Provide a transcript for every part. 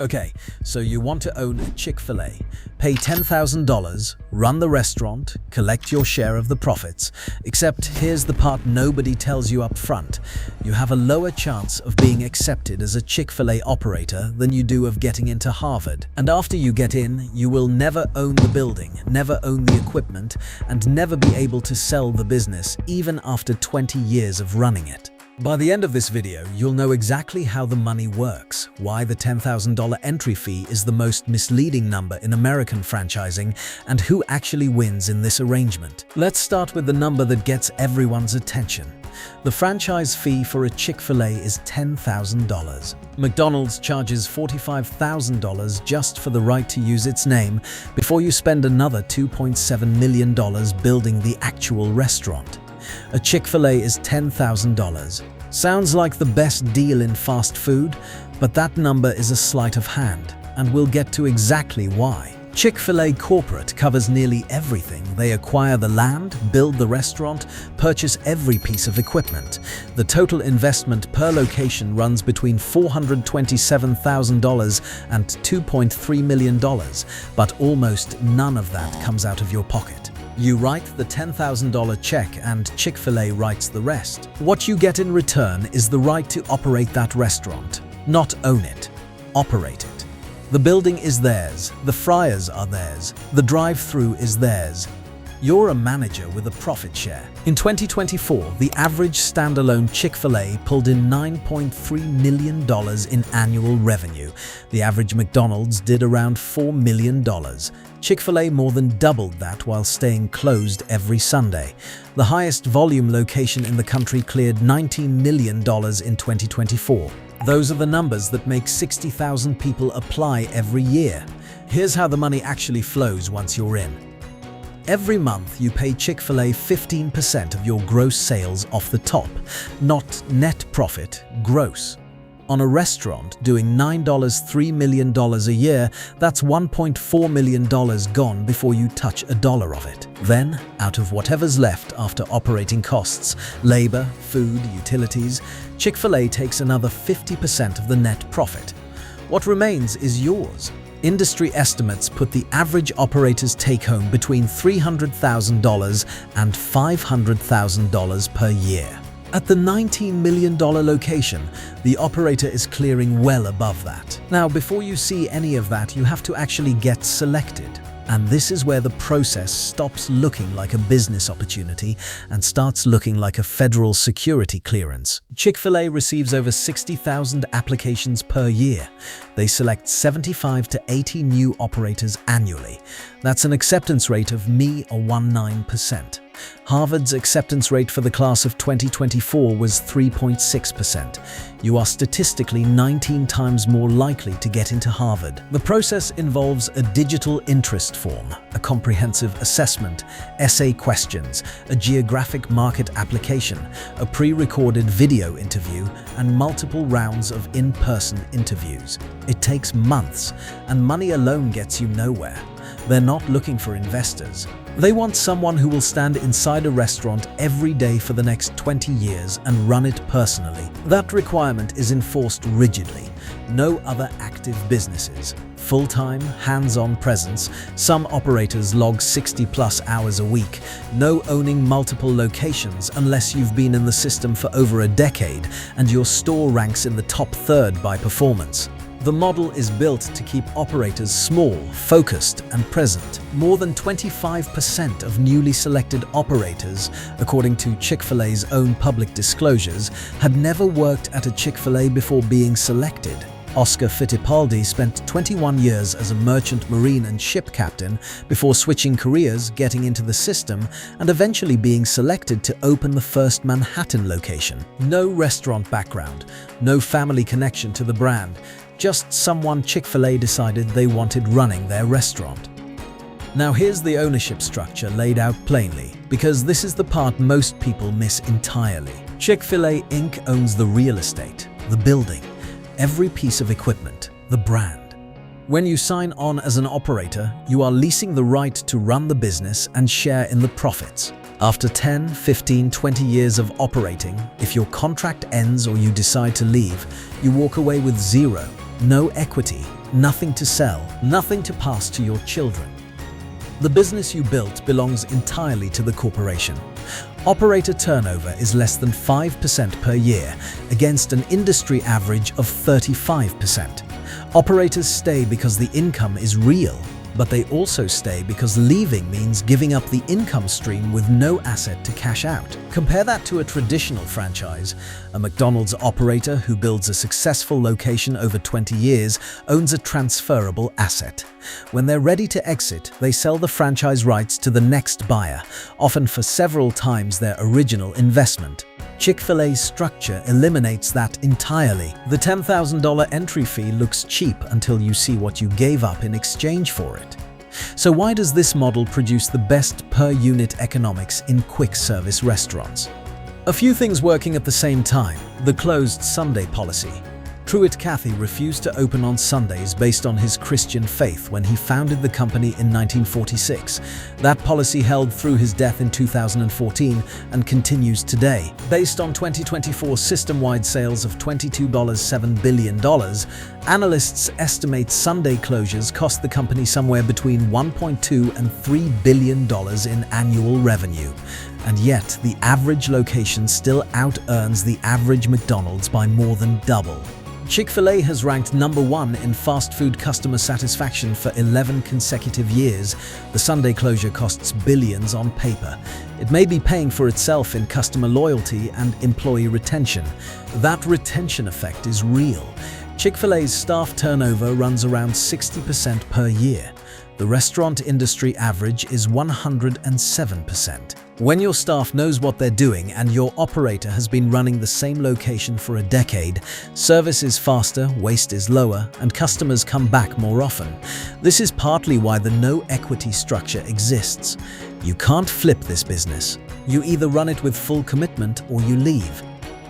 Okay, so you want to own a Chick-fil-A, pay $10,000, run the restaurant, collect your share of the profits. Except here's the part nobody tells you up front. You have a lower chance of being accepted as a Chick-fil-A operator than you do of getting into Harvard. And after you get in, you will never own the building, never own the equipment, and never be able to sell the business, even after 20 years of running it. By the end of this video, you'll know exactly how the money works, why the $10,000 entry fee is the most misleading number in American franchising, and who actually wins in this arrangement. Let's start with the number that gets everyone's attention. The franchise fee for a Chick-fil-A is $10,000. McDonald's charges $45,000 just for the right to use its name before you spend another $2.7 million building the actual restaurant. A Chick-fil-A is $10,000. Sounds like the best deal in fast food, but that number is a sleight of hand, and we'll get to exactly why. Chick-fil-A corporate covers nearly everything. They acquire the land, build the restaurant, purchase every piece of equipment. The total investment per location runs between $427,000 and $2.3 million, but almost none of that comes out of your pocket. You write the $10,000 check and Chick-fil-A writes the rest. What you get in return is the right to operate that restaurant. Not own it, operate it. The building is theirs, the fryers are theirs, the drive-through is theirs. You're a manager with a profit share. In 2024, the average standalone Chick-fil-A pulled in $9.3 million in annual revenue. The average McDonald's did around $4 million. Chick-fil-A more than doubled that while staying closed every Sunday. The highest volume location in the country cleared $19 million in 2024. Those are the numbers that make 60,000 people apply every year. Here's how the money actually flows once you're in. Every month, you pay Chick-fil-A 15% of your gross sales off the top, not net profit, gross. On a restaurant doing $3 million a year, that's $1.4 million gone before you touch a dollar of it. Then, out of whatever's left after operating costs, labor, food, utilities, Chick-fil-A takes another 50% of the net profit. What remains is yours. Industry estimates put the average operator's take-home between $300,000 and $500,000 per year. At the $19 million location, the operator is clearing well above that. Now, before you see any of that, you have to actually get selected. And this is where the process stops looking like a business opportunity and starts looking like a federal security clearance. Chick-fil-A receives over 60,000 applications per year. They select 75 to 80 new operators annually. That's an acceptance rate of 19%. Harvard's acceptance rate for the class of 2024 was 3.6%. You are statistically 19 times more likely to get into Harvard. The process involves a digital interest form, a comprehensive assessment, essay questions, a geographic market application, a pre-recorded video interview, and multiple rounds of in-person interviews. It takes months, and money alone gets you nowhere. They're not looking for investors. They want someone who will stand inside a restaurant every day for the next 20 years and run it personally. That requirement is enforced rigidly. No other active businesses. Full-time, hands-on presence. Some operators log 60+ hours a week. No owning multiple locations unless you've been in the system for over a decade and your store ranks in the top third by performance. The model is built to keep operators small, focused, and present. More than 25% of newly selected operators, according to Chick-fil-A's own public disclosures, had never worked at a Chick-fil-A before being selected. Oscar Fittipaldi spent 21 years as a merchant marine and ship captain before switching careers, getting into the system, and eventually being selected to open the first Manhattan location. No restaurant background, no family connection to the brand. Just someone Chick-fil-A decided they wanted running their restaurant. Now here's the ownership structure laid out plainly, because this is the part most people miss entirely. Chick-fil-A Inc. owns the real estate, the building, every piece of equipment, the brand. When you sign on as an operator, you are leasing the right to run the business and share in the profits. After 10, 15, 20 years of operating, if your contract ends or you decide to leave, you walk away with zero, no equity, nothing to sell, nothing to pass to your children. The business you built belongs entirely to the corporation. Operator turnover is less than 5% per year, against an industry average of 35%. Operators stay because the income is real, but they also stay because leaving means giving up the income stream with no asset to cash out. Compare that to a traditional franchise. A McDonald's operator who builds a successful location over 20 years owns a transferable asset. When they're ready to exit, they sell the franchise rights to the next buyer, often for several times their original investment. Chick-fil-A's structure eliminates that entirely. The $10,000 entry fee looks cheap until you see what you gave up in exchange for it. So why does this model produce the best per-unit economics in quick-service restaurants? A few things working at the same time. The closed Sunday policy. Truett Cathy refused to open on Sundays based on his Christian faith when he founded the company in 1946. That policy held through his death in 2014 and continues today. Based on 2024 system-wide sales of $22.7 billion, analysts estimate Sunday closures cost the company somewhere between $1.2 and $3 billion in annual revenue. And yet, the average location still out-earns the average McDonald's by more than double. Chick-fil-A has ranked number 1 in fast food customer satisfaction for 11 consecutive years. The Sunday closure costs billions on paper. It may be paying for itself in customer loyalty and employee retention. That retention effect is real. Chick-fil-A's staff turnover runs around 60% per year. The restaurant industry average is 107%. When your staff knows what they're doing and your operator has been running the same location for a decade, service is faster, waste is lower, and customers come back more often. This is partly why the no equity structure exists. You can't flip this business. You either run it with full commitment or you leave.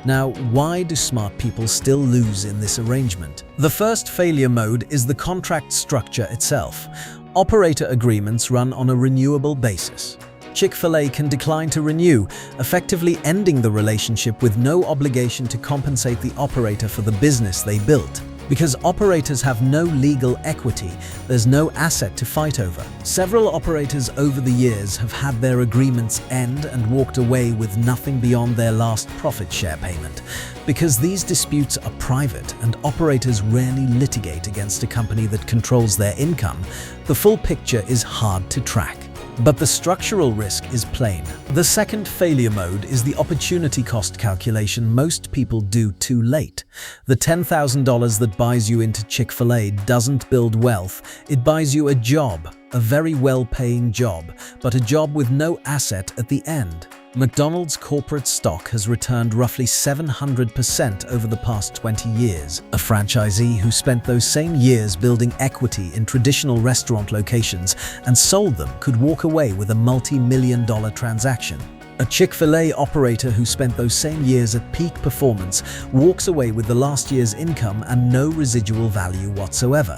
Now, why do smart people still lose in this arrangement? The first failure mode is the contract structure itself. Operator agreements run on a renewable basis. Chick-fil-A can decline to renew, effectively ending the relationship with no obligation to compensate the operator for the business they built. Because operators have no legal equity, there's no asset to fight over. Several operators over the years have had their agreements end and walked away with nothing beyond their last profit share payment. Because these disputes are private and operators rarely litigate against a company that controls their income, the full picture is hard to track. But the structural risk is plain. The second failure mode is the opportunity cost calculation most people do too late. The $10,000 that buys you into Chick-fil-A doesn't build wealth, it buys you a job, a very well-paying job, but a job with no asset at the end. McDonald's corporate stock has returned roughly 700% over the past 20 years. A franchisee who spent those same years building equity in traditional restaurant locations and sold them could walk away with a multi-million-dollar transaction. A Chick-fil-A operator who spent those same years at peak performance walks away with the last year's income and no residual value whatsoever.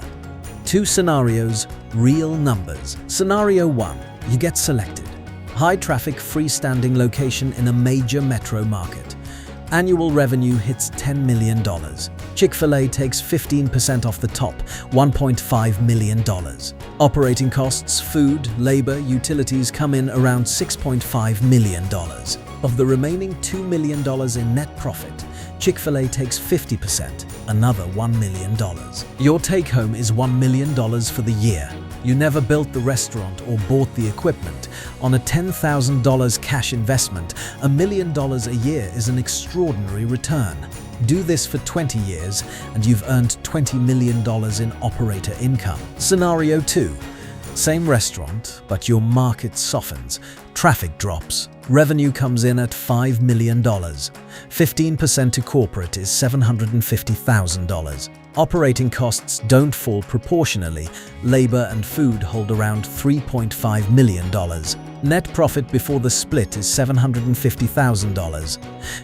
2 scenarios, real numbers. Scenario 1, you get selected. High-traffic freestanding location in a major metro market. Annual revenue hits $10 million. Chick-fil-A takes 15% off the top, $1.5 million. Operating costs, food, labor, utilities come in around $6.5 million. Of the remaining $2 million in net profit, Chick-fil-A takes 50%, another $1 million. Your take-home is $1 million for the year. You never built the restaurant or bought the equipment. On a $10,000 cash investment, $1 million a year is an extraordinary return. Do this for 20 years and you've earned $20 million in operator income. Scenario 2. Same restaurant, but your market softens. Traffic drops. Revenue comes in at $5 million. 15% to corporate is $750,000. Operating costs don't fall proportionally. Labor and food hold around $3.5 million. Net profit before the split is $750,000.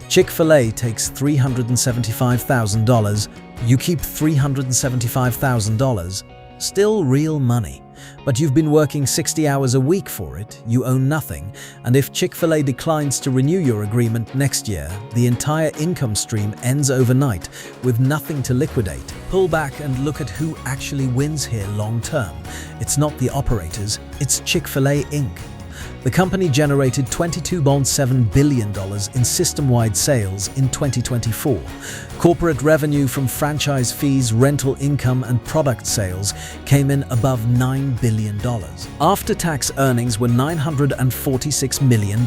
Chick-fil-A takes $375,000. You keep $375,000. Still real money. But you've been working 60 hours a week for it, you own nothing, and if Chick-fil-A declines to renew your agreement next year, the entire income stream ends overnight with nothing to liquidate. Pull back and look at who actually wins here long term. It's not the operators, it's Chick-fil-A Inc. The company generated $22.7 billion in system-wide sales in 2024. Corporate revenue from franchise fees, rental income, and product sales came in above $9 billion. After-tax earnings were $946 million.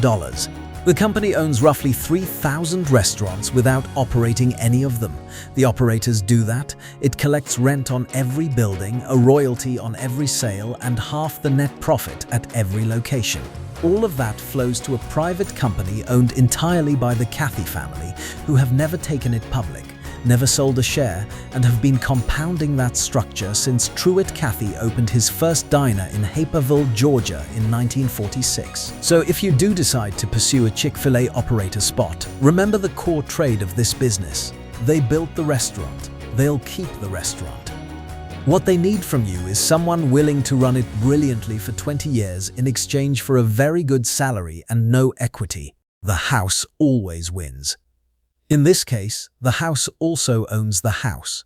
The company owns roughly 3,000 restaurants without operating any of them. The operators do that. It collects rent on every building, a royalty on every sale, and half the net profit at every location. All of that flows to a private company owned entirely by the Cathy family, who have never taken it public, never sold a share, and have been compounding that structure since Truett Cathy opened his first diner in Naperville, Georgia in 1946. So if you do decide to pursue a Chick-fil-A operator spot, remember the core trade of this business. They built the restaurant. They'll keep the restaurant. What they need from you is someone willing to run it brilliantly for 20 years in exchange for a very good salary and no equity. The house always wins. In this case, the house also owns the house.